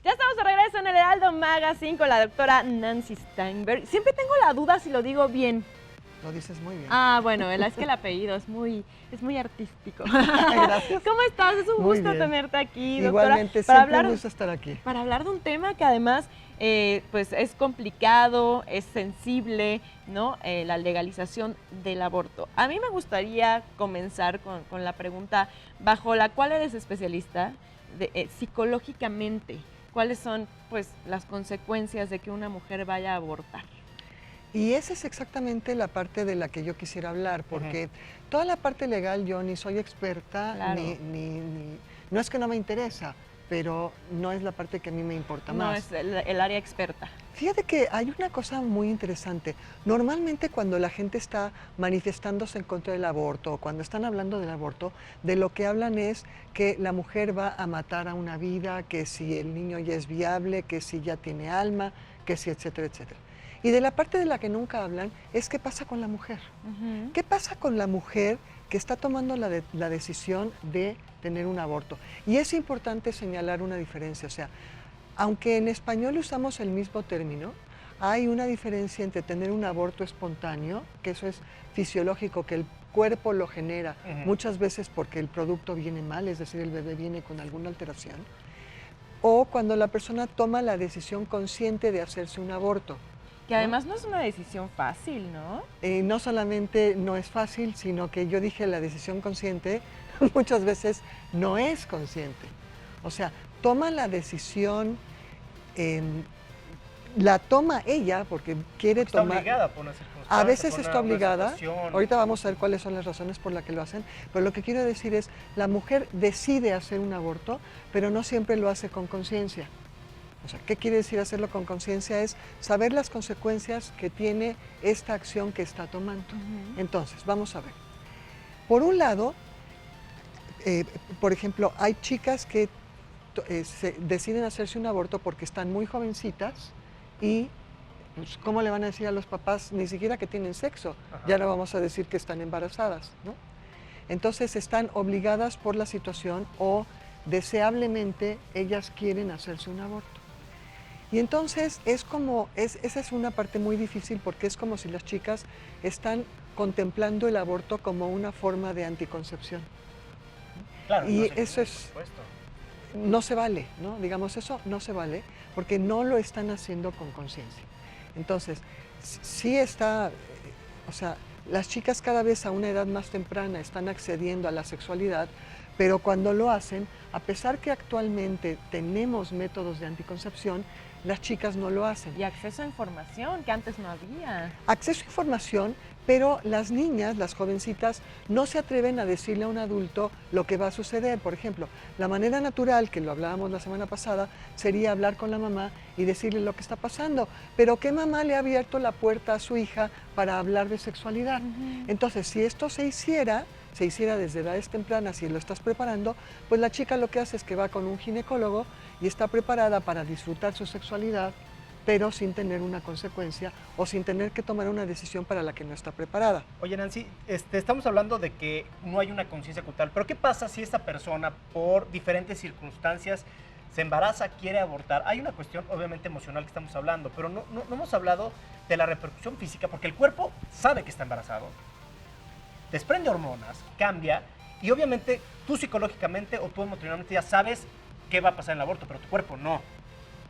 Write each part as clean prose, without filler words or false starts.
Ya estamos de regreso en el Heraldo Magazine con la doctora Nancy Steinberg. Siempre tengo la duda si lo digo bien. Lo dices muy bien. Ah, bueno, es que el apellido es muy artístico. Gracias. ¿Cómo estás? Es un Muy gusto bien. tenerte aquí, doctora. Igualmente, siempre un gusto estar aquí. Para hablar de un tema que además pues es complicado, es sensible, ¿no? La legalización del aborto. A mí me gustaría comenzar con la pregunta bajo la cual eres especialista psicológicamente. ¿Cuáles son pues las consecuencias de que una mujer vaya a abortar? Y esa es exactamente la parte de la que yo quisiera hablar, porque toda la parte legal yo ni soy experta, Claro. no es que no me interesa, pero no es la parte que a mí me importa más. No es el área experta. Fíjate que hay una cosa muy interesante. Normalmente cuando la gente está manifestándose en contra del aborto o cuando están hablando del aborto, de lo que hablan es que la mujer va a matar a una vida, que si el niño ya es viable, que si ya tiene alma, que si etcétera, etcétera. Y de la parte de la que nunca hablan es qué pasa con la mujer. ¿Qué pasa con la mujer que está tomando la decisión de tener un aborto? Y es importante señalar una diferencia, o sea, aunque en español usamos el mismo término, hay una diferencia entre tener un aborto espontáneo, que eso es fisiológico, que el cuerpo lo genera, muchas veces porque el producto viene mal, es decir, el bebé viene con alguna alteración, o cuando la persona toma la decisión consciente de hacerse un aborto. Que además no es una decisión fácil, ¿no? No solamente no es fácil, sino que yo dije la decisión consciente muchas veces no es consciente. O sea, toma la decisión, la toma ella porque quiere está tomar. Está obligada por una circunstancia. A veces está obligada. Situación. Ahorita vamos a ver cuáles son las razones por las que lo hacen. Pero lo que quiero decir es, la mujer decide hacer un aborto, pero no siempre lo hace con conciencia. O sea, ¿qué quiere decir hacerlo con conciencia? Es saber las consecuencias que tiene esta acción que está tomando. Entonces, vamos a ver. Por un lado, por ejemplo, hay chicas que deciden hacerse un aborto porque están muy jovencitas y, pues, ¿cómo le van a decir a los papás? Ni siquiera que tienen sexo, ya no vamos a decir que están embarazadas, ¿no? Entonces están obligadas por la situación o deseablemente ellas quieren hacerse un aborto. Y entonces esa es una parte muy difícil porque es como si las chicas están contemplando el aborto como una forma de anticoncepción. Claro, y no eso no se vale, ¿no? Digamos, eso no se vale porque no lo están haciendo con conciencia. Entonces, sí está, o sea, las chicas cada vez a una edad más temprana están accediendo a la sexualidad, pero cuando lo hacen, a pesar que actualmente tenemos métodos de anticoncepción, las chicas no lo hacen. Y acceso a información, que antes no había. Acceso a información, pero las niñas, las jovencitas, no se atreven a decirle a un adulto lo que va a suceder. Por ejemplo, la manera natural, que lo hablábamos la semana pasada, sería hablar con la mamá y decirle lo que está pasando. Pero ¿qué mamá le ha abierto la puerta a su hija para hablar de sexualidad? Entonces, si esto se hiciera desde edades tempranas y lo estás preparando, pues la chica lo que hace es que va con un ginecólogo y está preparada para disfrutar su sexualidad, pero sin tener una consecuencia o sin tener que tomar una decisión para la que no está preparada. Oye, Nancy, estamos hablando de que no hay una conciencia cultural, pero ¿qué pasa si esta persona, por diferentes circunstancias, se embaraza, quiere abortar? Hay una cuestión obviamente emocional que estamos hablando, pero no hemos hablado de la repercusión física, porque el cuerpo sabe que está embarazado, desprende hormonas, cambia, y obviamente tú psicológicamente o tú emocionalmente ya sabes qué va a pasar en el aborto, pero tu cuerpo no.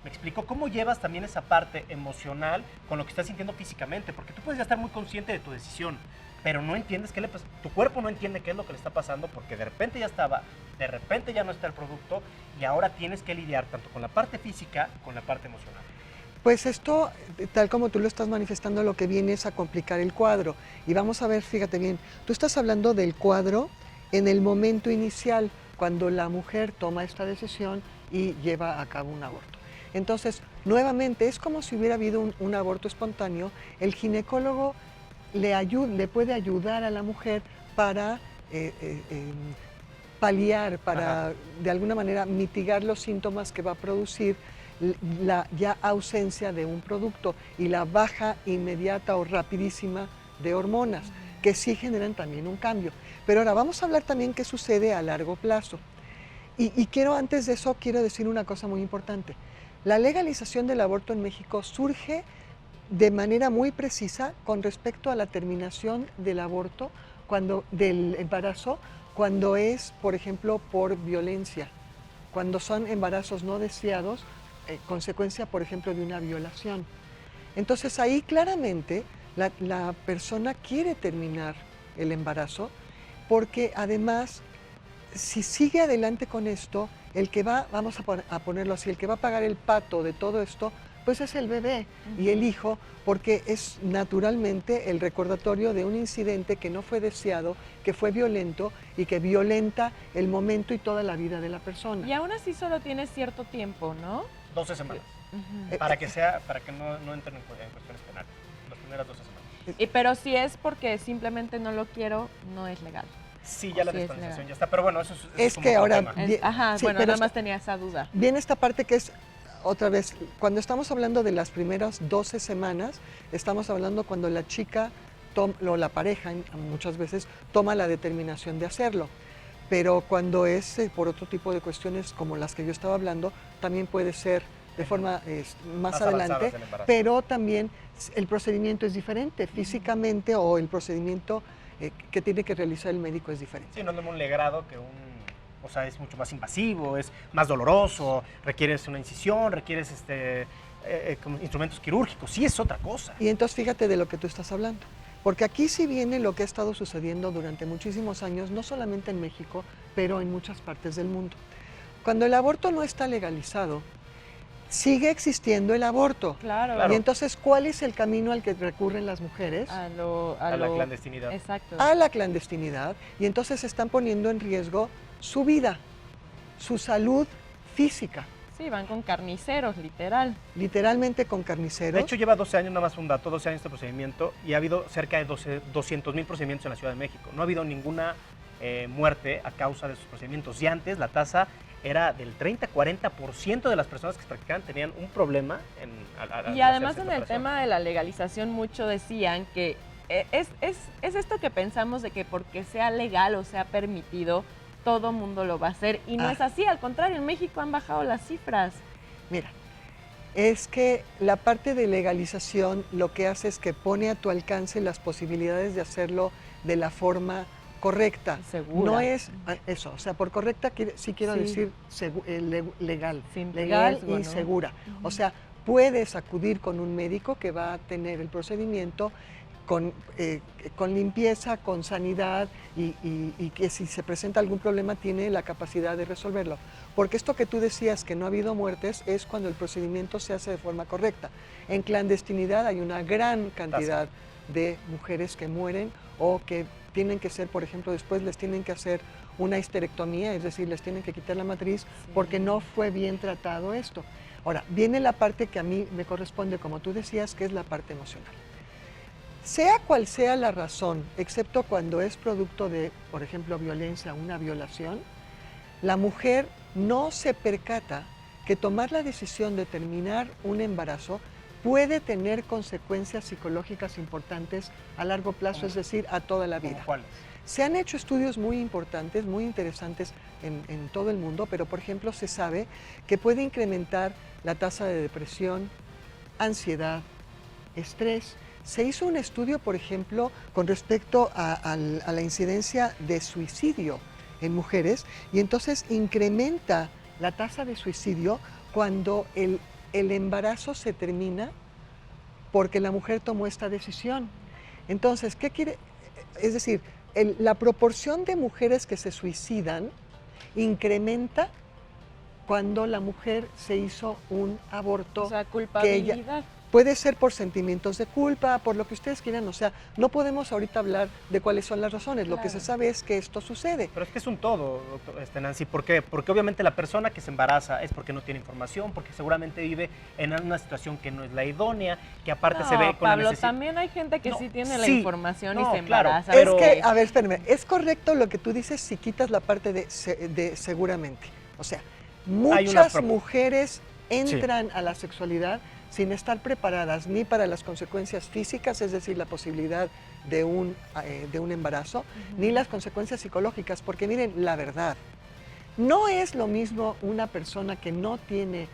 ¿Me explico? ¿Cómo llevas también esa parte emocional con lo que estás sintiendo físicamente? Porque tú puedes ya estar muy consciente de tu decisión, pero no entiendes qué le pasa. Tu cuerpo no entiende qué es lo que le está pasando porque de repente ya estaba, de repente ya no está el producto y ahora tienes que lidiar tanto con la parte física como con la parte emocional. Pues esto, tal como tú lo estás manifestando, lo que viene es a complicar el cuadro. Y vamos a ver, fíjate bien, tú estás hablando del cuadro en el momento inicial, cuando la mujer toma esta decisión y lleva a cabo un aborto. Entonces, nuevamente, es como si hubiera habido un aborto espontáneo. El ginecólogo le puede ayudar a la mujer para paliar, para de alguna manera mitigar los síntomas que va a producir la ya ausencia de un producto y la baja inmediata o rapidísima de hormonas, que sí generan también un cambio. Pero ahora vamos a hablar también qué sucede a largo plazo. Y quiero, antes de eso, quiero decir una cosa muy importante. La legalización del aborto en México surge de manera muy precisa con respecto a la terminación del aborto, del embarazo, cuando es, por ejemplo, por violencia, cuando son embarazos no deseados, consecuencia, por ejemplo, de una violación. Entonces ahí claramente la persona quiere terminar el embarazo, porque además, si sigue adelante con esto, el que va, vamos a ponerlo así, el que va a pagar el pato de todo esto, pues es el bebé y el hijo, porque es naturalmente el recordatorio de un incidente que no fue deseado, que fue violento y que violenta el momento y toda la vida de la persona. Y aún así solo tienes cierto tiempo, ¿no? 12 semanas. Para que no entren en cuestiones penales. Las primeras 12 semanas. Pero si es porque simplemente no lo quiero, no es legal. Sí, ya la Sí, es dispensación legal. ya está, pero bueno, eso Es como que otro ahora- tema. Bien, Ajá, sí, bueno, pero nada más tenía esa duda. Viene esta parte que es, otra vez, cuando estamos hablando de las primeras 12 semanas, estamos hablando cuando la chica o la pareja muchas veces toma la determinación de hacerlo. Pero cuando es por otro tipo de cuestiones como las que yo estaba hablando, también puede ser de forma más adelante, avanzadas del embarazo. pero también el procedimiento es diferente, físicamente, o el procedimiento que tiene que realizar el médico es diferente. Sí, no es lo mismo un legrado que o sea, es mucho más invasivo, es más doloroso, requieres una incisión, requieres como instrumentos quirúrgicos, sí es otra cosa. Y entonces fíjate de lo que tú estás hablando, porque aquí sí viene lo que ha estado sucediendo durante muchísimos años, no solamente en México, pero en muchas partes del mundo. Cuando el aborto no está legalizado, sigue existiendo el aborto. Claro. Y entonces, ¿cuál es el camino al que recurren las mujeres? A la clandestinidad. Exacto. A la clandestinidad. Y entonces están poniendo en riesgo su vida, su salud física, Sí, van con carniceros, literal. literalmente con carniceros. De hecho, lleva 12 años, nada más un dato, 12 años este procedimiento, y ha habido cerca de 200,000 procedimientos en la Ciudad de México. No ha habido ninguna muerte a causa de esos procedimientos. Y antes la tasa era del 30-40% de las personas que se practicaban tenían un problema Y además en el tema de la legalización mucho decían que es esto que pensamos de que porque sea legal o sea permitido, todo mundo lo va a hacer. Y no es así, al contrario, en México han bajado las cifras. Mira, es que la parte de legalización lo que hace es que pone a tu alcance las posibilidades de hacerlo de la forma correcta. Segura. No es eso, o sea, por correcta sí quiero Sí. decir legal, Sin legal riesgo, y ¿no? segura. O sea, puedes acudir con un médico que va a tener el procedimiento con limpieza, con sanidad y que si se presenta algún problema tiene la capacidad de resolverlo. Porque esto que tú decías que no ha habido muertes es cuando el procedimiento se hace de forma correcta. En clandestinidad hay una gran cantidad de mujeres que mueren o que tienen que ser, por ejemplo, después les tienen que hacer una histerectomía, es decir, les tienen que quitar la matriz porque no fue bien tratado esto. Ahora, viene la parte que a mí me corresponde, como tú decías, que es la parte emocional. Sea cual sea la razón, excepto cuando es producto de, por ejemplo, violencia, una violación, la mujer no se percata que tomar la decisión de terminar un embarazo puede tener consecuencias psicológicas importantes a largo plazo, es decir, a toda la vida. ¿Cuáles? Se han hecho estudios muy importantes, muy interesantes en todo el mundo, pero por ejemplo se sabe que puede incrementar la tasa de depresión, ansiedad, estrés. Se hizo un estudio, por ejemplo, con respecto a la incidencia de suicidio en mujeres y entonces incrementa la tasa de suicidio cuando el embarazo se termina porque la mujer tomó esta decisión. Entonces, ¿qué quiere? Es decir, la proporción de mujeres que se suicidan incrementa cuando la mujer se hizo un aborto. O sea, que culpabilidad. puede ser por sentimientos de culpa, por lo que ustedes quieran, o sea, no podemos ahorita hablar de cuáles son las razones, lo que se sabe es que esto sucede. Pero es que es un todo, Nancy. ¿Por qué? Porque obviamente la persona que se embaraza es porque no tiene información, porque seguramente vive en una situación que no es la idónea, que aparte se ve con Pablo, la necesidad. también hay gente que No, sí tiene la sí, información no, y se claro, embaraza. pero- Es que, a ver, espérame, es correcto lo que tú dices si quitas la parte de seguramente. O sea, muchas mujeres entran a la sexualidad sin estar preparadas ni para las consecuencias físicas, es decir, la posibilidad de un embarazo, ni las consecuencias psicológicas, porque miren, la verdad, No es lo mismo una persona que no tiene,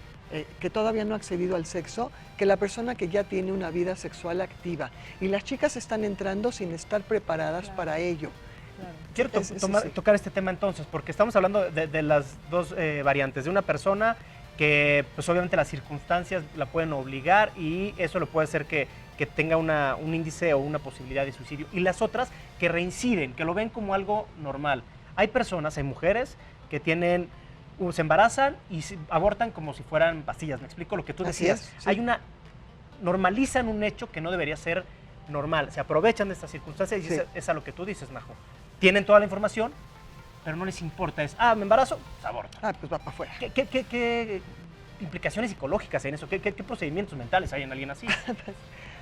que todavía no ha accedido al sexo, que la persona que ya tiene una vida sexual activa. Y las chicas están entrando sin estar preparadas para ello. Quiero tocar este tema entonces, porque estamos hablando de las dos variantes, de una persona que pues obviamente las circunstancias la pueden obligar y eso lo puede hacer que tenga un índice o una posibilidad de suicidio, y las otras que reinciden, que lo ven como algo normal. Hay personas, hay mujeres que tienen, se embarazan y abortan como si fueran pastillas, ¿me explico lo que tú decías? Así es, sí. Normalizan un hecho que no debería ser normal, se aprovechan de estas circunstancias y Sí. es a lo que tú dices, Majo. Tienen toda la información, pero no les importa, me embarazo, pues aborto. Pues va para afuera. ¿Qué implicaciones psicológicas hay en eso? ¿Qué procedimientos mentales hay en alguien así?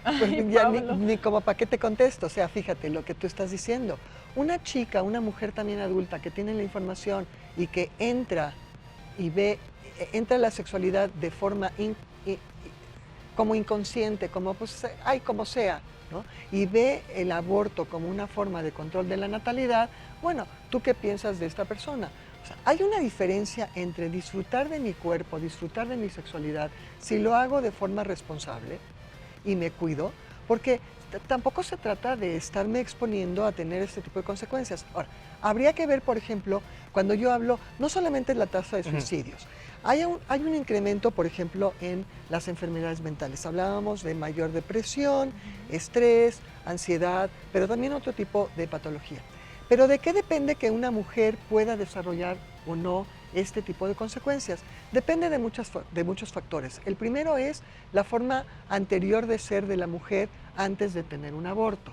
Pues ya ni como para qué te contesto, o sea, fíjate lo que tú estás diciendo. Una chica, una mujer también adulta que tiene la información y que entra y entra la sexualidad de forma como inconsciente, como pues, como sea, ¿no? Y ve el aborto como una forma de control de la natalidad, bueno, ¿tú qué piensas de esta persona? O sea, hay una diferencia entre disfrutar de mi cuerpo, disfrutar de mi sexualidad, si lo hago de forma responsable y me cuido, porque tampoco se trata de estarme exponiendo a tener este tipo de consecuencias. Ahora, habría que ver, por ejemplo, cuando yo hablo, no solamente la tasa de suicidios, hay un incremento, por ejemplo, en las enfermedades mentales. Hablábamos de mayor depresión, estrés, ansiedad, pero también otro tipo de patología. Pero ¿de qué depende que una mujer pueda desarrollar o no este tipo de consecuencias? Depende de muchos factores. El primero es la forma anterior de ser de la mujer antes de tener un aborto.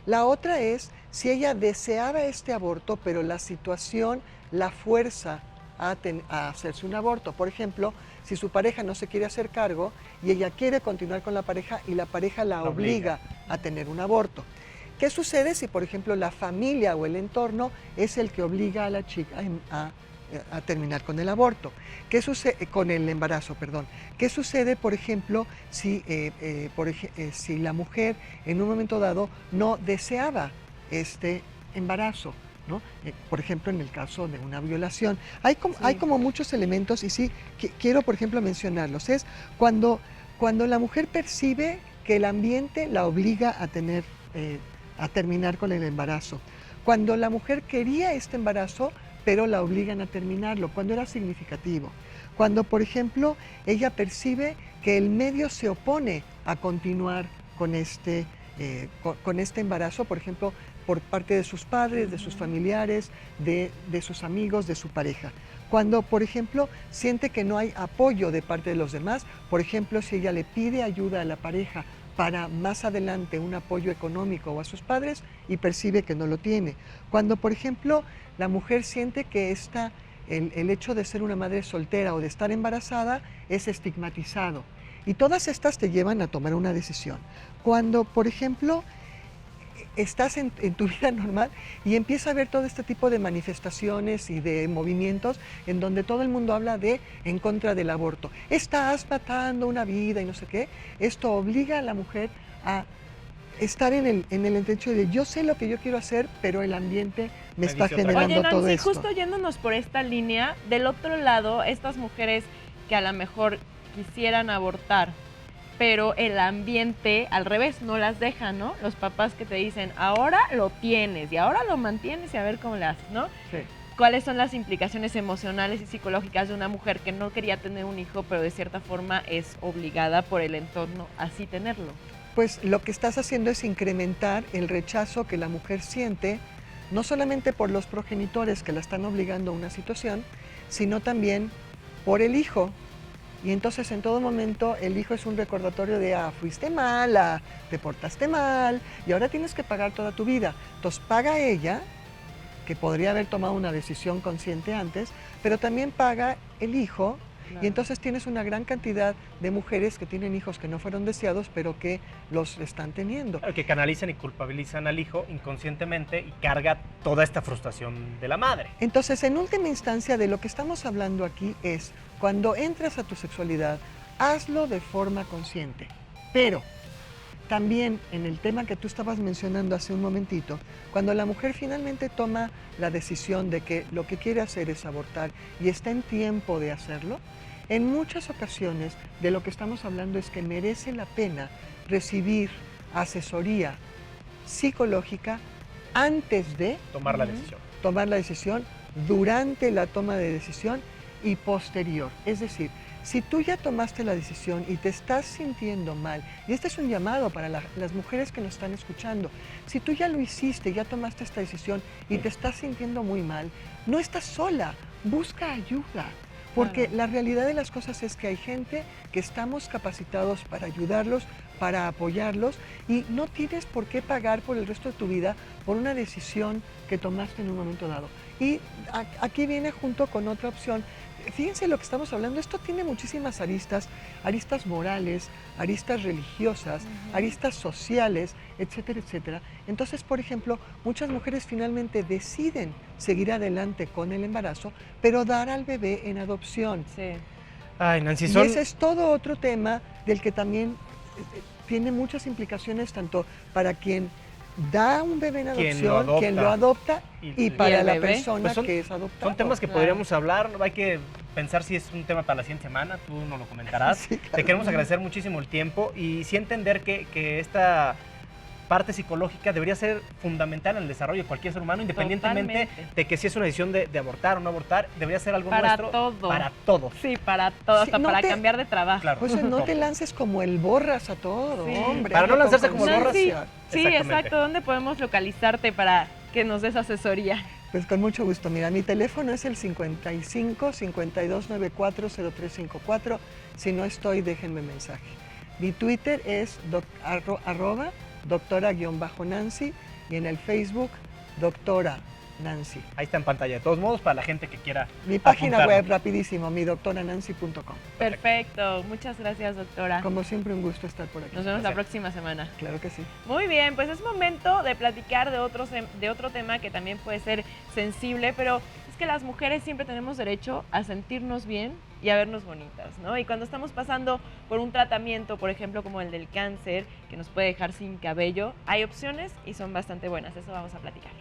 La otra es si ella deseaba este aborto, pero la situación la fuerza a hacerse un aborto. Por ejemplo, si su pareja no se quiere hacer cargo y ella quiere continuar con la pareja y la pareja la obliga a tener un aborto. ¿Qué sucede si, por ejemplo, la familia o el entorno es el que obliga a la chica a terminar con el aborto? ¿Qué sucede con el embarazo, perdón? ¿Qué sucede, por ejemplo, si la mujer en un momento dado no deseaba este embarazo, ¿no? Por ejemplo, en el caso de una violación. Hay como muchos elementos y sí, quiero, por ejemplo, mencionarlos. Es cuando la mujer percibe que el ambiente la obliga a terminar con el embarazo. Cuando la mujer quería este embarazo, pero la obligan a terminarlo, cuando era significativo. Cuando, por ejemplo, ella percibe que el medio se opone a continuar con este embarazo, por ejemplo, por parte de sus padres, de sus familiares, de sus amigos, de su pareja. Cuando, por ejemplo, siente que no hay apoyo de parte de los demás, por ejemplo, si ella le pide ayuda a la pareja para más adelante un apoyo económico o a sus padres y percibe que no lo tiene. Cuando, por ejemplo, la mujer siente que el hecho de ser una madre soltera o de estar embarazada es estigmatizado. Y todas estas te llevan a tomar una decisión. Cuando, por ejemplo, estás en tu vida normal y empieza a ver todo este tipo de manifestaciones y de movimientos en donde todo el mundo habla en contra del aborto. Estás matando una vida y no sé qué. Esto obliga a la mujer a estar en el hecho de yo sé lo que yo quiero hacer, pero el ambiente me está generando todo esto. Justo yéndonos por esta línea, del otro lado, estas mujeres que a lo mejor quisieran abortar, pero el ambiente al revés no las deja, ¿no? Los papás que te dicen, ahora lo tienes y ahora lo mantienes y a ver cómo le haces, ¿no? Sí. ¿Cuáles son las implicaciones emocionales y psicológicas de una mujer que no quería tener un hijo, pero de cierta forma es obligada por el entorno a así tenerlo? Pues lo que estás haciendo es incrementar el rechazo que la mujer siente, no solamente por los progenitores que la están obligando a una situación, sino también por el hijo. Y entonces en todo momento el hijo es un recordatorio de, fuiste mala, te portaste mal y ahora tienes que pagar toda tu vida. Entonces paga ella, que podría haber tomado una decisión consciente antes, pero también paga el hijo. Claro. Y entonces tienes una gran cantidad de mujeres que tienen hijos que no fueron deseados, pero que los están teniendo. Que canalizan y culpabilizan al hijo inconscientemente y carga toda esta frustración de la madre. Entonces, en última instancia, de lo que estamos hablando aquí es, cuando entras a tu sexualidad, hazlo de forma consciente, pero también en el tema que tú estabas mencionando hace un momentito, cuando la mujer finalmente toma la decisión de que lo que quiere hacer es abortar y está en tiempo de hacerlo, en muchas ocasiones de lo que estamos hablando es que merece la pena recibir asesoría psicológica antes de Tomar la decisión. tomar la decisión, durante la toma de decisión y posterior. Es decir, si tú ya tomaste la decisión y te estás sintiendo mal, y este es un llamado para las mujeres que nos están escuchando, si tú ya lo hiciste, ya tomaste esta decisión y te estás sintiendo muy mal, no estás sola, busca ayuda. Porque Claro. la realidad de las cosas es que hay gente que estamos capacitados para ayudarlos, para apoyarlos, y no tienes por qué pagar por el resto de tu vida por una decisión que tomaste en un momento dado. Y aquí viene junto con otra opción. Fíjense lo que estamos hablando, esto tiene muchísimas aristas, aristas morales, aristas religiosas, aristas sociales, etcétera, etcétera. Entonces, por ejemplo, muchas mujeres finalmente deciden seguir adelante con el embarazo, pero dar al bebé en adopción. Sí. Ay, Nancy, Y ese es todo otro tema del que también tiene muchas implicaciones tanto para quien da un bebé en Quien lo adopción, quien lo adopta Y- y para el la bebé. persona Pues son- que es adoptada. Son temas que Claro. podríamos hablar, hay que pensar si es un tema para la siguiente semana, tú nos lo comentarás. Sí, claro. Te queremos agradecer muchísimo el tiempo y sí entender que esta parte psicológica debería ser fundamental en el desarrollo de cualquier ser humano, independientemente Totalmente. de que si es una decisión de abortar o no abortar, debería ser algo Para nuestro todo. para todos. Sí, para todo, Sí, hasta no para te- cambiar de trabajo. Claro. Pues no Todo. te lances como el borras a todo, Sí. hombre. Para no hazlo lanzarse con como el borras. conciencia. Sí, Exactamente. exacto. ¿Dónde podemos localizarte para que nos des asesoría? Pues con mucho gusto. Mira, mi teléfono es el 55 5294 0354. Si no estoy, déjenme mensaje. Mi Twitter es arroba doctora-Nancy y en el Facebook doctora Nancy. Ahí está en pantalla. De todos modos, para la gente que quiera Mi página apuntarlo. web, rapidísimo, midoctoranancy.com. Perfecto. Muchas gracias, doctora. Como siempre, un gusto estar por aquí. Nos vemos la Gracias. próxima semana. Claro que sí. Muy bien, pues es momento de platicar de otro tema que también puede ser sensible, pero es que las mujeres siempre tenemos derecho a sentirnos bien y a vernos bonitas, ¿no? Y cuando estamos pasando por un tratamiento, por ejemplo, como el del cáncer, que nos puede dejar sin cabello, hay opciones y son bastante buenas. Eso vamos a platicar.